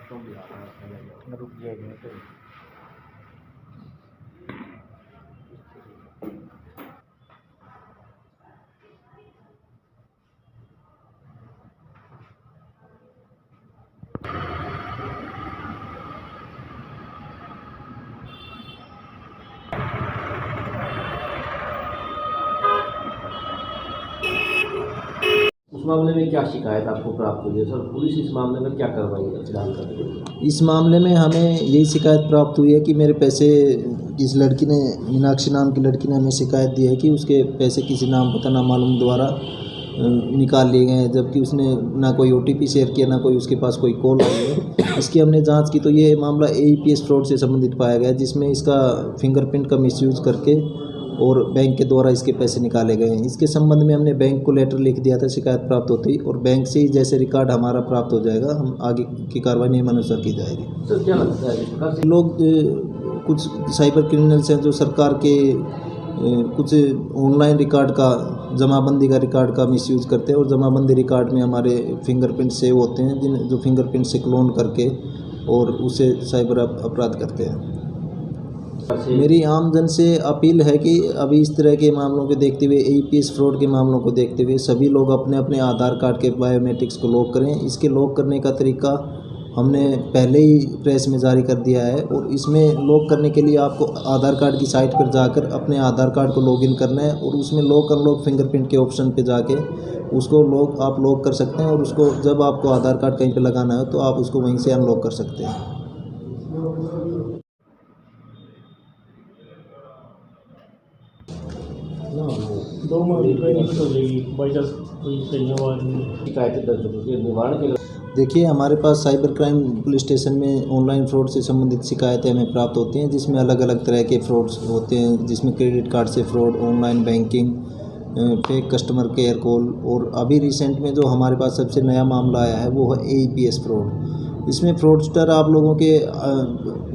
रुक जाएगा तो उस मामले में क्या शिकायत आपको प्राप्त हुई है सर? पुलिस इस मामले में क्या कार्रवाई फिलहाल कर रही है? इस मामले में हमें यही शिकायत प्राप्त हुई है कि मेरे पैसे इस लड़की ने, मीनाक्षी नाम की लड़की ने हमें शिकायत दी है कि उसके पैसे किसी नाम पता ना मालूम द्वारा निकाल लिए गए हैं, जबकि उसने ना कोई OTP शेयर किया, ना कोई उसके पास कोई कॉल आई है। इसकी हमने जांच की तो ये मामला AEPS फ्रॉड से संबंधित पाया गया, जिसमें इसका फिंगरप्रिंट का मिसयूज़ करके और बैंक के द्वारा इसके पैसे निकाले गए हैं। इसके संबंध में हमने बैंक को लेटर लिख दिया था शिकायत प्राप्त होती ही, और बैंक से ही जैसे रिकॉर्ड हमारा प्राप्त हो जाएगा हम आगे की कार्रवाई नियमानुसार की जाएगी। तो क्या लगता है इस प्रकार से लोग कुछ साइबर क्रिमिनल्स हैं जो सरकार के कुछ ऑनलाइन रिकॉर्ड का, जमाबंदी का रिकॉर्ड का मिसयूज़ करते हैं, और जमाबंदी रिकॉर्ड में हमारे फिंगरप्रिंट सेव होते हैं, जिन जो फिंगरप्रिंट से क्लोन करके और उसे साइबर अपराध करते हैं। मेरी आम जन से अपील है कि अभी इस तरह के मामलों को देखते हुए, AEPS फ्रॉड के मामलों को देखते हुए सभी लोग अपने अपने आधार कार्ड के बायोमेट्रिक्स को लॉक करें। इसके लॉक करने का तरीका हमने पहले ही प्रेस में जारी कर दिया है, और इसमें लॉक करने के लिए आपको आधार कार्ड की साइट पर जाकर अपने आधार कार्ड को लॉगिन करना है, और उसमें लॉक अनलॉक फिंगरप्रिंट के ऑप्शन पे जाके उसको आप लॉक कर सकते हैं, और उसको जब आपको आधार कार्ड कहीं पे लगाना है तो आप उसको वहीं से अनलॉक कर सकते हैं। दो मामले ट्रेनिंग हो जाएगी बाई चांस कोई सही आवाज़ नहीं। शिकायतें दर्ज होती है निवारण के लिए? देखिए, हमारे पास साइबर क्राइम पुलिस स्टेशन में ऑनलाइन फ्रॉड से संबंधित शिकायतें हमें प्राप्त होती हैं, जिसमें अलग अलग तरह के फ्रॉड्स होते हैं, जिसमें क्रेडिट कार्ड से fraud, online banking, fake customer care call, और अभी रिसेंट में जो हमारे पास सबसे नया मामला आया है वो है AEPS फ्रॉड। इसमें फ्रॉडस्टर आप लोगों के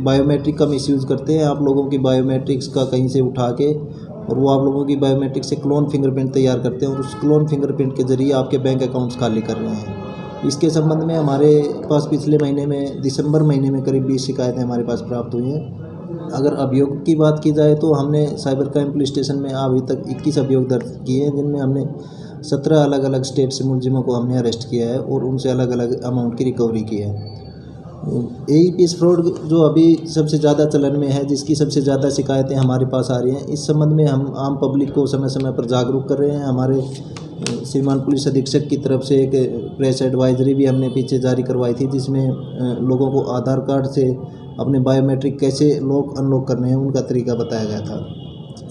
बायोमेट्रिक का मिसयूज़ करते हैं, आप लोगों की बायोमेट्रिक्स का कहीं से उठा के, और वो आप लोगों की बायोमेट्रिक से क्लोन फिंगरप्रिंट तैयार करते हैं, और उस क्लोन फिंगरप्रिंट के ज़रिए आपके बैंक अकाउंट्स खाली कर रहे हैं। इसके संबंध में हमारे पास पिछले महीने में, दिसंबर महीने में करीब 20 शिकायतें हमारे पास प्राप्त हुई हैं। अगर अभियोग की बात की जाए तो हमने साइबर क्राइम पुलिस स्टेशन में अभी तक 21 अभियोग दर्ज किए हैं, जिनमें हमने 17 अलग अलग स्टेट से मुलजिमों को हमने अरेस्ट किया है, और उनसे अलग अलग अमाउंट की रिकवरी की है। AEPS फ्रॉड जो अभी सबसे ज़्यादा चलन में है, जिसकी सबसे ज़्यादा शिकायतें हमारे पास आ रही हैं, इस संबंध में हम आम पब्लिक को समय समय पर जागरूक कर रहे हैं। हमारे श्रीमान पुलिस अधीक्षक की तरफ से एक प्रेस एडवाइजरी भी हमने पीछे जारी करवाई थी, जिसमें लोगों को आधार कार्ड से अपने बायोमेट्रिक कैसे लॉक अनलॉक करने हैं उनका तरीका बताया गया था।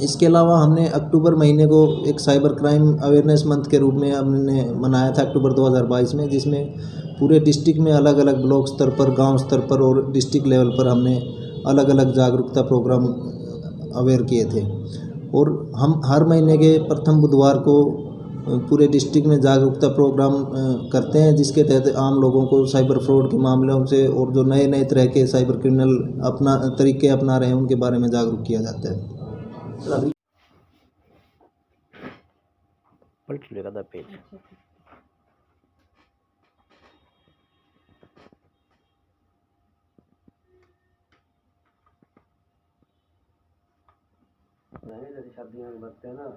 इसके अलावा हमने अक्टूबर महीने को एक साइबर क्राइम अवेयरनेस मंथ के रूप में हमने मनाया था अक्टूबर 2022 में, जिसमें पूरे डिस्ट्रिक्ट में अलग अलग ब्लॉक स्तर पर, गांव स्तर पर और डिस्ट्रिक्ट लेवल पर हमने अलग अलग जागरूकता प्रोग्राम अवेयर किए थे। और हम हर महीने के प्रथम बुधवार को पूरे डिस्ट्रिक्ट में जागरूकता प्रोग्राम करते हैं, जिसके तहत आम लोगों को साइबर फ्रॉड के मामलों से और जो नए नए तरह के साइबर क्रिमिनल अपना तरीके अपना रहे हैं उनके बारे में जागरूक किया जाता है। पलट लेगा दा पेज। जैसे शादियाँ बनते हैं ना,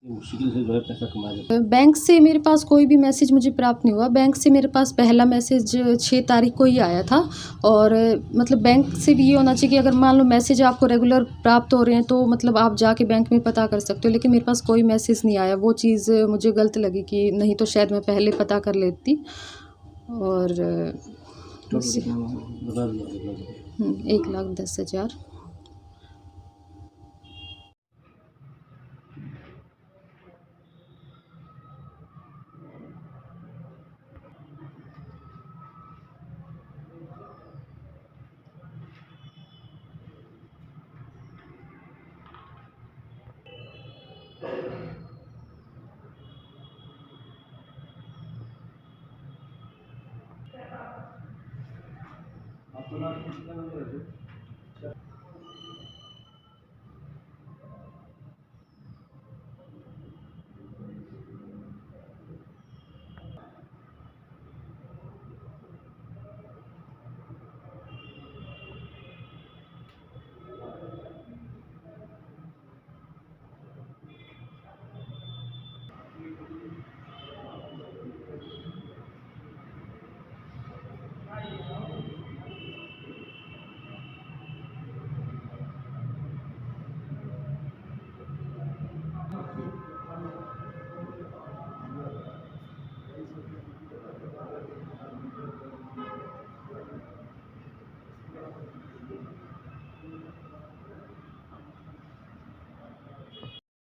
मुश्किल से जो है पैसा कमाया जाता बैंक से मेरे पास कोई भी मैसेज मुझे प्राप्त नहीं हुआ। बैंक से मेरे पास पहला मैसेज 6 तारीख को ही आया था। और मतलब बैंक से भी ये होना चाहिए कि अगर मान लो मैसेज आपको रेगुलर प्राप्त हो रहे हैं तो मतलब आप जाके बैंक में पता कर सकते हो, लेकिन मेरे पास कोई मैसेज नहीं आया। वो चीज़ मुझे गलत लगी कि नहीं तो शायद मैं पहले पता कर लेती। और टोटल कितना बता दिया? 1,10,000।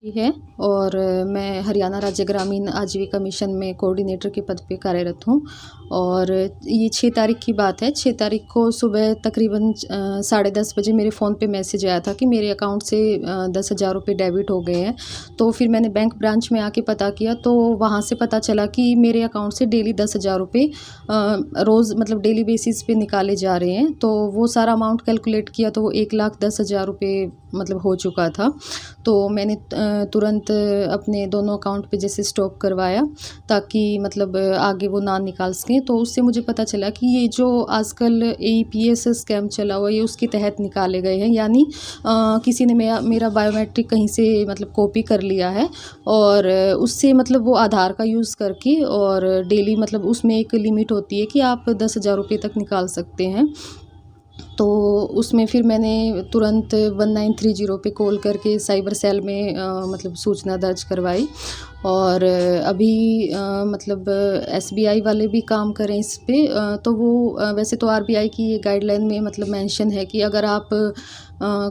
है और मैं हरियाणा राज्य ग्रामीण आजीविका मिशन में कोऑर्डिनेटर के पद पे कार्यरत हूँ। और ये 6 तारीख की बात है। 6 तारीख को सुबह तकरीबन 10:30 बजे मेरे फ़ोन पे मैसेज आया था कि मेरे अकाउंट से 10,000 रुपये डेबिट हो गए हैं। तो फिर मैंने बैंक ब्रांच में आके पता किया तो वहाँ से पता चला कि मेरे अकाउंट से डेली 10,000 रुपये रोज़ मतलब डेली बेसिस पे निकाले जा रहे हैं। तो वो सारा अमाउंट कैलकुलेट किया तो वो 1,10,000 रुपये मतलब हो चुका था। तो मैंने तुरंत अपने दोनों अकाउंट पे जैसे स्टॉप करवाया ताकि मतलब आगे वो ना निकाल सकें। तो उससे मुझे पता चला कि ये जो आजकल APS स्कैम चला हुआ ये उसके तहत निकाले गए हैं। यानी किसी ने मेरा बायोमेट्रिक कहीं से मतलब कॉपी कर लिया है और उससे मतलब वो आधार का यूज़ करके और डेली मतलब उसमें एक लिमिट होती है कि आप 10,000 रुपये तक निकाल सकते हैं। तो उसमें फिर मैंने तुरंत 1930 पे कॉल करके साइबर सेल में मतलब सूचना दर्ज करवाई। और अभी मतलब SBI वाले भी काम करें इस पे। तो वो वैसे तो RBI की ये गाइडलाइन में मतलब मेंशन है कि अगर आप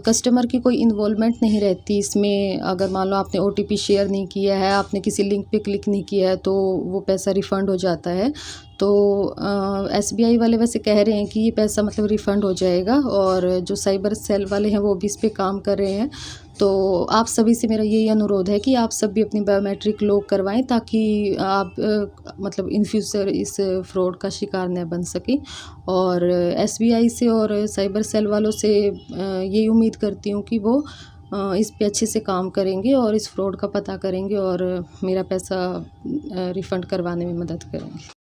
कस्टमर की कोई इन्वॉल्वमेंट नहीं रहती इसमें, अगर मान लो आपने OTP शेयर नहीं किया है, आपने किसी लिंक पे क्लिक नहीं किया है तो वो पैसा रिफ़ंड हो जाता है। तो SBI वाले वैसे कह रहे हैं कि ये पैसा मतलब रिफ़ंड हो जाएगा और जो साइबर सेल वाले हैं वो भी इस पे काम कर रहे हैं। तो आप सभी से मेरा यही अनुरोध है कि आप सब भी अपनी बायोमेट्रिक लॉक करवाएं ताकि आप मतलब इन फ्यूचर इस फ्रॉड का शिकार न बन सकें। और SBI से और साइबर सेल वालों से यही उम्मीद करती हूँ कि वो इस पे अच्छे से काम करेंगे और इस फ्रॉड का पता करेंगे और मेरा पैसा रिफ़ंड करवाने में मदद करेंगे।